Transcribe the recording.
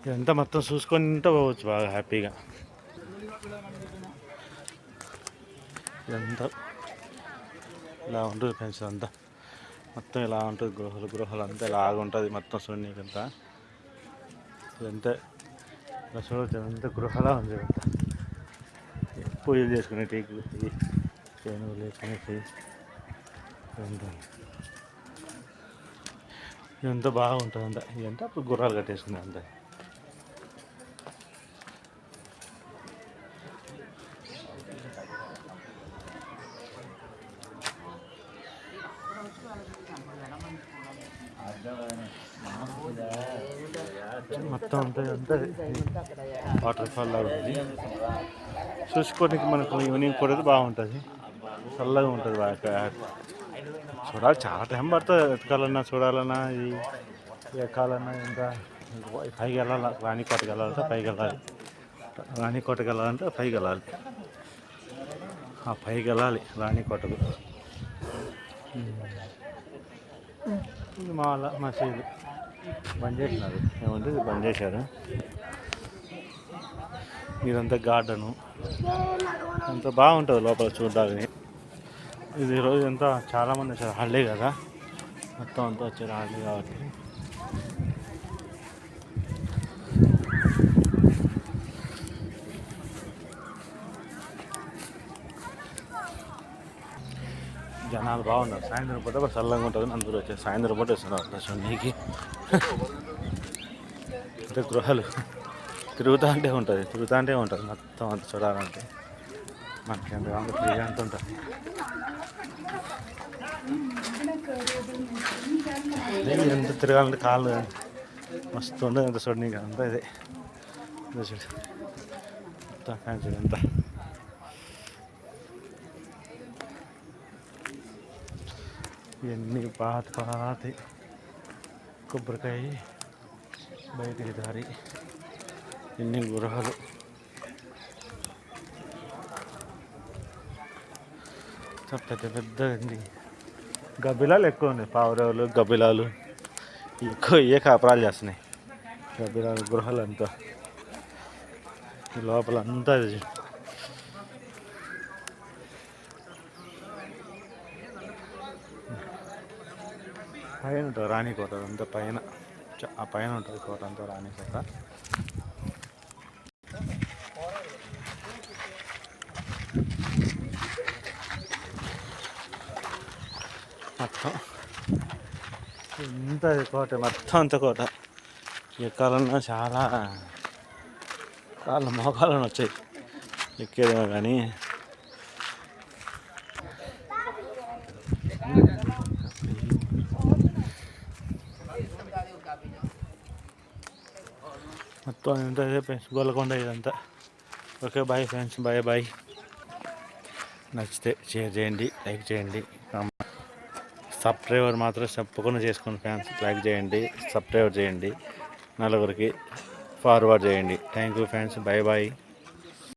ఇదంతా మొత్తం చూసుకుంటూ పోవచ్చు బాగా హ్యాపీగా. ఇదంతా ఇలా ఉంటుంది ఫ్రెండ్స్. అంతా మొత్తం ఇలా ఉంటుంది. గృహాలు అంతా ఇలాగ ఉంటుంది మొత్తం చూడనీకంతా. ఇదంతా ఇలా చూడవచ్చు. ఇదంతా గృహలా ఉంది. ఇదంతా పూజలు చేసుకునేటి చేనులు వేసుకునేటి ఇదంతా బాగుంటుంది. అంతా ఇదంతా అప్పుడు గుర్రాలు కట్టేసుకునే అంతా. మొత్తం అంతా వాటర్ ఫాల్ లాగా ఉంది. చూసుకోవడానికి మనకు ఈవినింగ్ కూడా బాగుంటుంది. చల్లగా ఉంటుంది బాగా. చూడాలి, చాలా టైం పడుతుంది. ఎతకాలన్నా చూడాలన్నా ఇది ఎక్కాలన్నా ఇంకా పైకి వెళ్ళాలి. రాణికోటకి వెళ్ళాలంటే పైకి వెళ్ళాలి. రాణికోటకి వెళ్ళాలంటే పైకి వెళ్ళాలి. ఆ పైకి వెళ్ళాలి రాణికోటకు. మా మసీదు బంద్ చేసినారు. ఏమంటే బంద్ చేశారు. ఇదంతా గార్డెను అంతా బాగుంటుంది లోపల చూడడానికి. ఇది ఈరోజు అంతా చాలామంది వచ్చారు. హాలిడే కదా, మొత్తం అంతా వచ్చారు హాలిడే కాబట్టి. జనాలు బాగున్నారు. సాయంత్రం పూట చల్లగా ఉంటుంది. అందరూ వచ్చారు. సాయంత్రం పూట వస్తున్నారు దర్శనానికి. అంటే గృహాలు తిరుగుతూ ఉంటుంది మొత్తం అంత చూడాలంటే. మనకి ఎంత కావాలి ఫ్రీగా అంత ఉంటుంది. ఎంత తిరగాలంటే కాళ్ళు మస్తు ఉండదు. ఎంత చూడనీకి అంతా ఇదే చూడు అంతా. ఇవన్నీ పాత కొబ్బరికాయ, బయటికి దారి, ఎన్ని గృహాలు. పెద్ద గబ్బిలాలు ఎక్కువ ఉన్నాయి. పావురాలు, గబ్బిలాలు ఎక్కువ కాపురాలు చేస్తున్నాయి. గబ్బిలాలు గృహాలు అంతా ఈ లోపల అంతా పైన ఉంటుంది రాణికోట. అంతా పైన, ఆ పైన ఉంటుంది కోట అంతా రాణికోట. మొత్తం ఇంత కోట, మొత్తం అంత కోట. ఎక్కాలన్నా చాలా మోకాలను వచ్చాయి ఎక్కేదేమో కానీ. మొత్తం ఎంత గోల్కొండ ఇదంతా. Okay bye friends, bye. నచ్చితే షేర్ చేయండి, లైక్ చేయండి. సబ్స్క్రైబర్ మాత్రం తప్పకుండా చేసుకోండి ఫ్రెండ్స్. లైక్ చేయండి, సబ్స్క్రైబర్ చేయండి, నలుగురికి ఫార్వర్డ్ చేయండి. Thank you friends, bye.